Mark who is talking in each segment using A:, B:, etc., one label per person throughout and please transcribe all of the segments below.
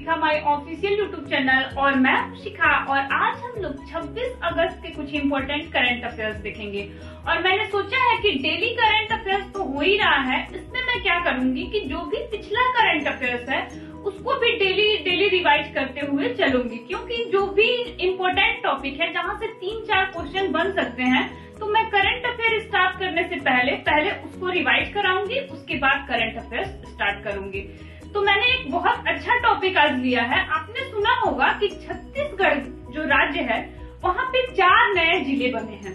A: शिखा माई official YouTube channel और मैं हूं शिखा। और आज हम लोग 26 अगस्त के कुछ इम्पोर्टेंट करंट अफेयर्स देखेंगे। और मैंने सोचा है कि डेली करंट अफेयर्स तो हो ही रहा है, इसमें मैं क्या करूंगी कि जो भी पिछला करंट अफेयर्स है उसको भी डेली रिवाइज करते हुए चलूंगी, क्योंकि जो भी इम्पोर्टेंट टॉपिक है जहाँ से 3-4 क्वेश्चन बन सकते हैं, तो मैं करंट अफेयर स्टार्ट करने से पहले उसको रिवाइज कराऊंगी, उसके बाद करंट अफेयर्स स्टार्ट करूंगी। तो मैंने एक बहुत अच्छा टॉपिक आज लिया है। आपने सुना होगा कि छत्तीसगढ़ जो राज्य है वहाँ पे 4 नए जिले बने हैं।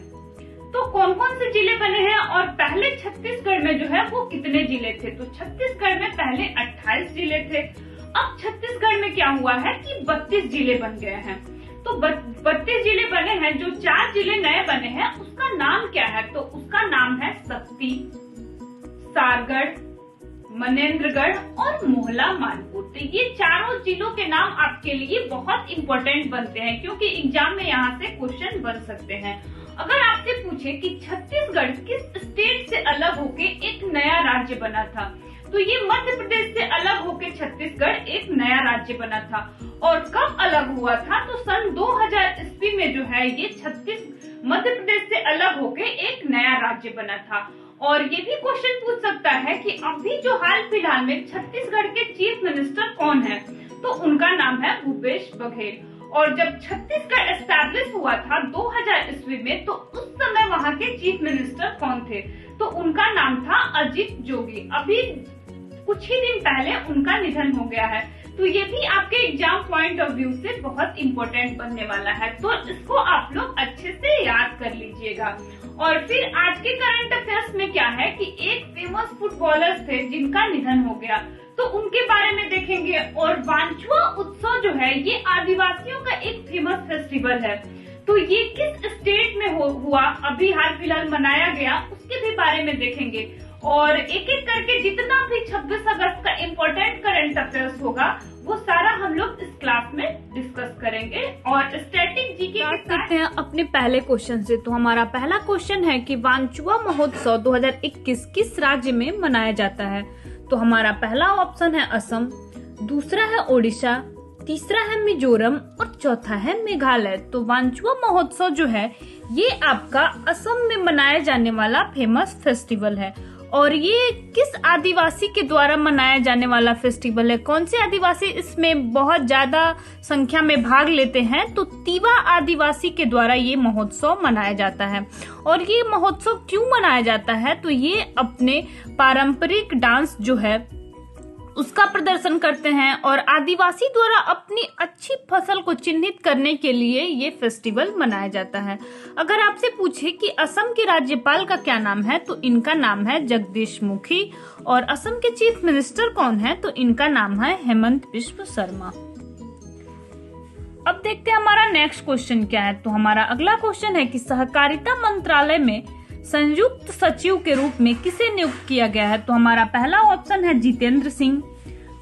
A: तो कौन कौन से जिले बने हैं और पहले छत्तीसगढ़ में जो है वो कितने जिले थे? तो छत्तीसगढ़ में पहले 28 जिले थे। अब छत्तीसगढ़ में क्या हुआ है कि 32 जिले बन गए हैं। तो 32 जिले बने हैं, जो 4 जिले नए बने हैं उसका नाम क्या है? तो उसका नाम है शक्ति, सारगढ़, मनेन्द्रगढ़ और मोहला मानपुर। तो ये चारों जिलों के नाम आपके लिए बहुत इम्पोर्टेंट बनते हैं, क्योंकि एग्जाम में यहाँ से क्वेश्चन बन सकते हैं। अगर आपसे पूछे कि छत्तीसगढ़ किस स्टेट से अलग होके एक नया राज्य बना था, तो ये मध्य प्रदेश से अलग होके छत्तीसगढ़ एक नया राज्य बना था। और कब अलग हुआ था? तो सन 2000 ईस्वी में जो है ये मध्य प्रदेश से अलग होके एक नया राज्य बना था। और ये भी क्वेश्चन पूछ सकता है कि अभी जो हाल फिलहाल में छत्तीसगढ़ के चीफ मिनिस्टर कौन है? तो उनका नाम है भूपेश बघेल। और जब छत्तीसगढ़ एस्टैब्लिश हुआ था 2000 ईस्वी में, तो उस समय वहाँ के चीफ मिनिस्टर कौन थे? तो उनका नाम था अजित जोगी। अभी कुछ ही दिन पहले उनका निधन हो गया है। तो ये भी आपके एग्जाम पॉइंट ऑफ व्यू से बहुत इम्पोर्टेंट बनने वाला है, तो इसको आप लोग अच्छे से याद कर लीजिएगा। और फिर आज के करंट अफेयर्स में क्या है कि एक फेमस फुटबॉलर थे जिनका निधन हो गया, तो उनके बारे में देखेंगे। और वांचुआ उत्सव जो है ये आदिवासियों का एक फेमस फेस्टिवल है, तो ये किस स्टेट में हुआ, अभी हाल फिलहाल मनाया गया, उसके भी बारे में देखेंगे। और एक एक करके जितना भी 26 अगस्त का इम्पोर्टेंट करंट अफेयर्स होगा वो सारा हम लोग इस क्लास में डिस्कस करेंगे। और स्टैटिक जीके के साथ
B: करते हैं अपने पहले क्वेश्चन से। तो हमारा पहला क्वेश्चन है कि वांचुआ महोत्सव 2021 किस राज्य में मनाया जाता है? तो हमारा पहला ऑप्शन है असम, दूसरा है ओडिशा, तीसरा है मिजोरम और चौथा है मेघालय। तो वांचुआ महोत्सव जो है ये आपका असम में मनाया जाने वाला फेमस फेस्टिवल है। और ये किस आदिवासी के द्वारा मनाया जाने वाला फेस्टिवल है? कौन से आदिवासी इसमें बहुत ज्यादा संख्या में भाग लेते हैं? तो तिवा आदिवासी के द्वारा ये महोत्सव मनाया जाता है। और ये महोत्सव क्यों मनाया जाता है? तो ये अपने पारंपरिक डांस जो है उसका प्रदर्शन करते हैं और आदिवासी द्वारा अपनी अच्छी फसल को चिन्हित करने के लिए ये फेस्टिवल मनाया जाता है। अगर आपसे पूछे कि असम के राज्यपाल का क्या नाम है, तो इनका नाम है जगदीश मुखी। और असम के चीफ मिनिस्टर कौन है? तो इनका नाम है हेमंत बिश्व शर्मा। अब देखते हैं हमारा नेक्स्ट क्वेश्चन क्या है। तो हमारा अगला क्वेश्चन है कि सहकारिता मंत्रालय में संयुक्त सचिव के रूप में किसे नियुक्त किया गया है? तो हमारा पहला ऑप्शन है जितेंद्र सिंह,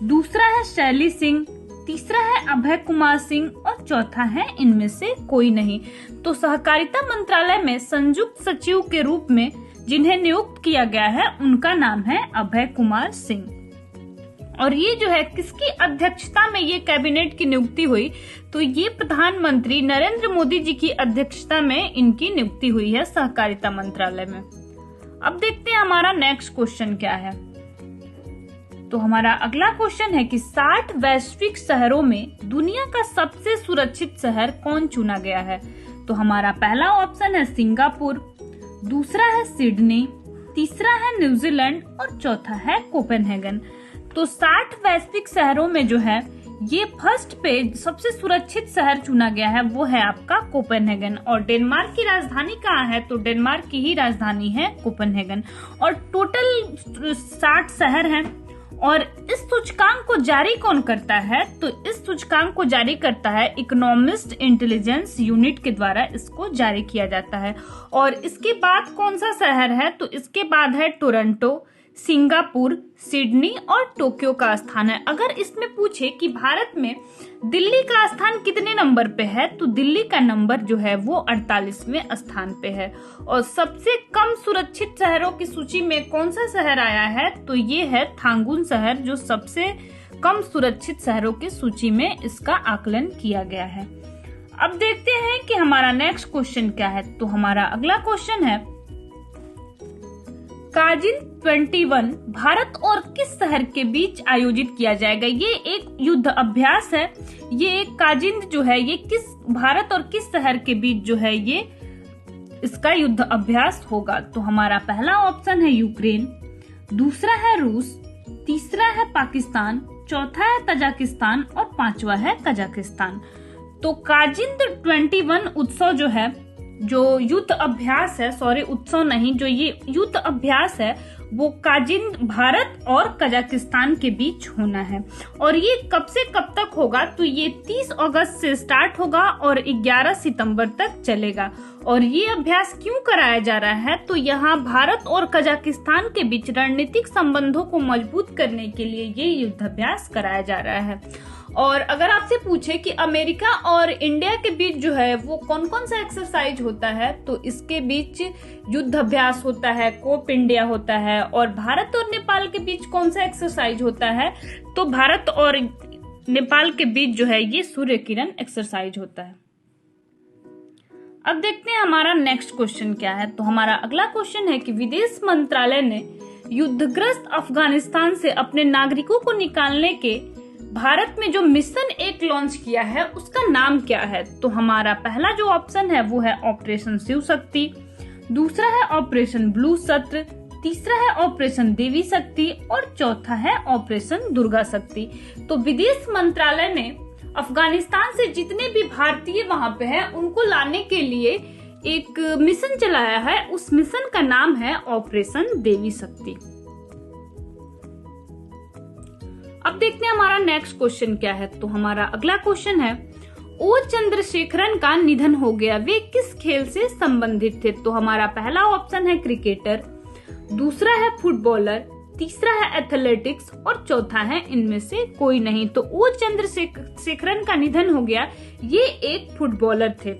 B: दूसरा है शैली सिंह, तीसरा है अभय कुमार सिंह और चौथा है इनमें से कोई नहीं। तो सहकारिता मंत्रालय में संयुक्त सचिव के रूप में जिन्हें नियुक्त किया गया है उनका नाम है अभय कुमार सिंह। और ये जो है किसकी अध्यक्षता में ये कैबिनेट की नियुक्ति हुई? तो ये प्रधानमंत्री नरेंद्र मोदी जी की अध्यक्षता में इनकी नियुक्ति हुई है सहकारिता मंत्रालय में। अब देखते हैं हमारा नेक्स्ट क्वेश्चन क्या है। तो हमारा अगला क्वेश्चन है कि 60 वैश्विक शहरों में दुनिया का सबसे सुरक्षित शहर कौन चुना गया है? तो हमारा पहला ऑप्शन है सिंगापुर, दूसरा है सिडनी, तीसरा है न्यूजीलैंड और चौथा है कोपेनहेगन। तो 60 वैश्विक शहरों में जो है ये फर्स्ट पे सबसे सुरक्षित शहर चुना गया है, वो है आपका कोपेनहेगन। और डेनमार्क की राजधानी कहाँ है? तो डेनमार्क की ही राजधानी है कोपेनहेगन। और टोटल 60 शहर हैं। और इस सूचकांक को जारी कौन करता है? तो इस सूचकांक को जारी करता है इकोनॉमिस्ट इंटेलिजेंस यूनिट के द्वारा इसको जारी किया जाता है। और इसके बाद कौन सा शहर है? तो इसके बाद है टोरंटो, सिंगापुर, सिडनी और टोक्यो का स्थान है। अगर इसमें पूछे कि भारत में दिल्ली का स्थान कितने नंबर पे है, तो दिल्ली का नंबर जो है वो 48वें स्थान पे है। और सबसे कम सुरक्षित शहरों की सूची में कौन सा शहर आया है? तो ये है थांगुन शहर, जो सबसे कम सुरक्षित शहरों की सूची में इसका आकलन किया गया है। अब देखते हैं कि हमारा नेक्स्ट क्वेश्चन क्या है। तो हमारा अगला क्वेश्चन है, काजिंद 21 भारत और किस शहर के बीच आयोजित किया जाएगा? ये एक युद्ध अभ्यास है। ये एक काजिंद जो है ये किस भारत और किस शहर के बीच जो है ये इसका युद्ध अभ्यास होगा? तो हमारा पहला ऑप्शन है यूक्रेन, दूसरा है रूस, तीसरा है पाकिस्तान, चौथा है तजाकिस्तान और पांचवा है कजाकिस्तान। तो काजिंद 21 उत्सव जो है, जो युद्ध अभ्यास है, सॉरी उत्सव नहीं, जो ये युद्ध अभ्यास है वो काजिंद भारत और कजाकिस्तान के बीच होना है। और ये कब से कब तक होगा? तो ये 30 अगस्त से स्टार्ट होगा और 11 सितंबर तक चलेगा। और ये अभ्यास क्यों कराया जा रहा है? तो यहाँ भारत और कजाकिस्तान के बीच रणनीतिक संबंधों को मजबूत करने के लिए ये युद्धाभ्यास कराया जा रहा है। और अगर आपसे पूछे कि अमेरिका और इंडिया के बीच जो है वो कौन कौन सा एक्सरसाइज होता है, तो इसके बीच युद्ध अभ्यास होता है, कोप इंडिया होता है। और भारत और नेपाल के बीच कौन सा एक्सरसाइज होता है? तो भारत और नेपाल के बीच जो है ये सूर्य किरण एक्सरसाइज होता है। अब देखते हैं हमारा नेक्स्ट क्वेश्चन क्या है। तो हमारा अगला क्वेश्चन है कि विदेश मंत्रालय ने युद्धग्रस्त अफगानिस्तान से अपने नागरिकों को निकालने के भारत में जो मिशन एक लॉन्च किया है उसका नाम क्या है? तो हमारा पहला जो ऑप्शन है वो है ऑपरेशन शिव शक्ति, दूसरा है ऑपरेशन ब्लू शत्र, तीसरा है ऑपरेशन देवी शक्ति और चौथा है ऑपरेशन दुर्गा शक्ति। तो विदेश मंत्रालय ने अफगानिस्तान से जितने भी भारतीय वहां पे हैं उनको लाने के लिए एक मिशन चलाया है। उस मिशन का नाम है ऑपरेशन देवी शक्ति। अब देखते हैं हमारा नेक्स्ट क्वेश्चन क्या है। तो हमारा अगला क्वेश्चन है, ओ चंद्रशेखरन का निधन हो गया, वे किस खेल से संबंधित थे? तो हमारा पहला ऑप्शन है क्रिकेटर, दूसरा है फुटबॉलर, तीसरा है एथलेटिक्स और चौथा है इनमें से कोई नहीं। तो ओ चंद्रशेखरन का निधन हो गया, ये एक फुटबॉलर थे।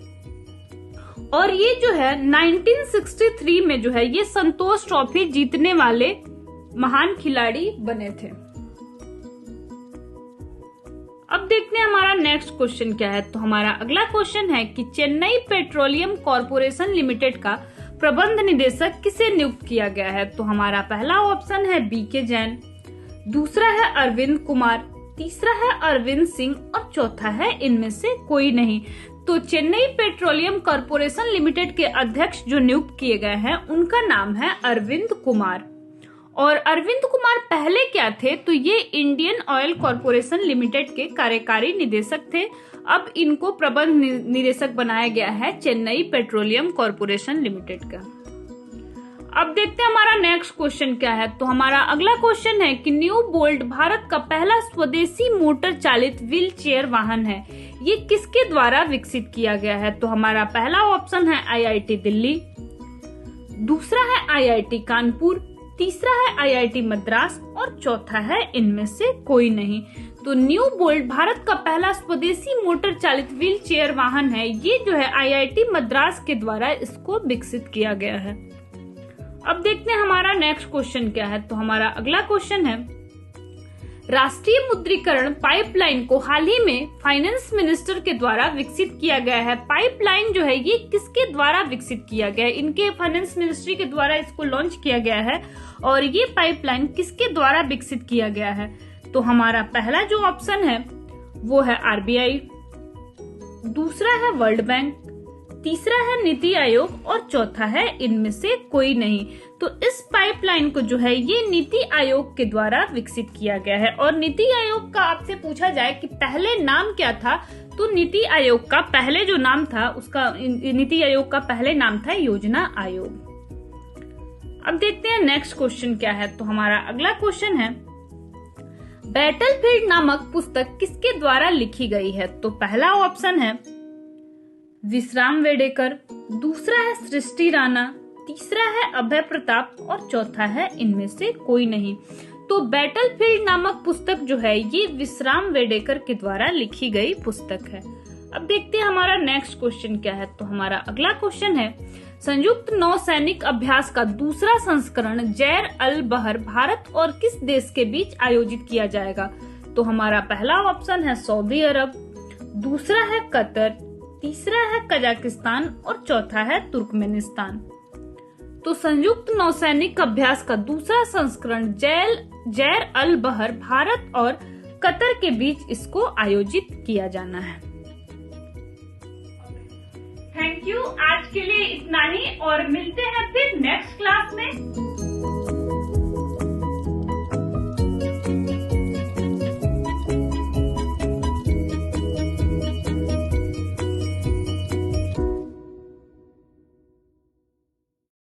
B: और ये जो है 1963 में जो है ये संतोष ट्रॉफी जीतने वाले महान खिलाड़ी बने थे। अब देखते हैं हमारा नेक्स्ट क्वेश्चन क्या है। तो हमारा अगला क्वेश्चन है कि चेन्नई पेट्रोलियम कॉर्पोरेशन लिमिटेड का प्रबंध निदेशक किसे नियुक्त किया गया है? तो हमारा पहला ऑप्शन है बीके जैन, दूसरा है अरविंद कुमार, तीसरा है अरविंद सिंह और चौथा है इनमें से कोई नहीं। तो चेन्नई पेट्रोलियम कॉर्पोरेशन लिमिटेड के अध्यक्ष जो नियुक्त किए गए हैं उनका नाम है अरविंद कुमार। और अरविंद कुमार पहले क्या थे? तो ये इंडियन ऑयल कॉर्पोरेशन लिमिटेड के कार्यकारी निदेशक थे। अब इनको प्रबंध निदेशक बनाया गया है चेन्नई पेट्रोलियम कॉर्पोरेशन लिमिटेड का। अब देखते हैं हमारा नेक्स्ट क्वेश्चन क्या है। तो हमारा अगला क्वेश्चन है कि न्यू बोल्ट भारत का पहला स्वदेशी मोटर चालित व्हील चेयर वाहन है, ये किसके द्वारा विकसित किया गया है? तो हमारा पहला ऑप्शन है IIT दिल्ली, दूसरा है IIT कानपुर, तीसरा है IIT मद्रास और चौथा है इनमें से कोई नहीं। तो न्यू बोल्ट भारत का पहला स्वदेशी मोटर चालित व्हील चेयर वाहन है, ये जो है IIT मद्रास के द्वारा इसको विकसित किया गया है। अब देखते हैं हमारा नेक्स्ट क्वेश्चन क्या है। तो हमारा अगला क्वेश्चन है, राष्ट्रीय मुद्रीकरण पाइपलाइन को हाल ही में फाइनेंस मिनिस्टर के द्वारा विकसित किया गया है। पाइपलाइन जो है ये किसके द्वारा विकसित किया गया है? इनके फाइनेंस मिनिस्ट्री के द्वारा इसको लॉन्च किया गया है। और ये पाइपलाइन किसके द्वारा विकसित किया गया है? तो हमारा पहला जो ऑप्शन है वो है RBI, दूसरा है वर्ल्ड बैंक, तीसरा है नीति आयोग और चौथा है इनमें से कोई नहीं। तो इस पाइपलाइन को जो है ये नीति आयोग के द्वारा विकसित किया गया है। और नीति आयोग का आपसे पूछा जाए कि पहले नाम क्या था, तो नीति आयोग का पहले जो नाम था उसका नीति आयोग का पहले नाम था योजना आयोग। अब देखते हैं नेक्स्ट क्वेश्चन क्या है। तो हमारा अगला क्वेश्चन है, बैटलफील्ड नामक पुस्तक किसके द्वारा लिखी गई है? तो पहला ऑप्शन है विश्राम वेडेकर, दूसरा है सृष्टि राणा, तीसरा है अभय प्रताप और चौथा है इनमें से कोई नहीं। तो बैटलफील्ड नामक पुस्तक जो है ये विश्राम वेडेकर के द्वारा लिखी गई पुस्तक है। अब देखते हैं हमारा नेक्स्ट क्वेश्चन क्या है। तो हमारा अगला क्वेश्चन है, संयुक्त नौसैनिक अभ्यास का दूसरा संस्करण जैर अल बहर भारत और किस देश के बीच आयोजित किया जाएगा? तो हमारा पहला ऑप्शन है सऊदी अरब, दूसरा है कतर, तीसरा है कजाकिस्तान और चौथा है तुर्कमेनिस्तान। तो संयुक्त नौसैनिक अभ्यास का दूसरा संस्करण जैर अल बहर भारत और कतर के बीच इसको आयोजित किया जाना है।
A: थैंक यू, आज के लिए इतना ही और मिलते हैं फिर नेक्स्ट क्लास में।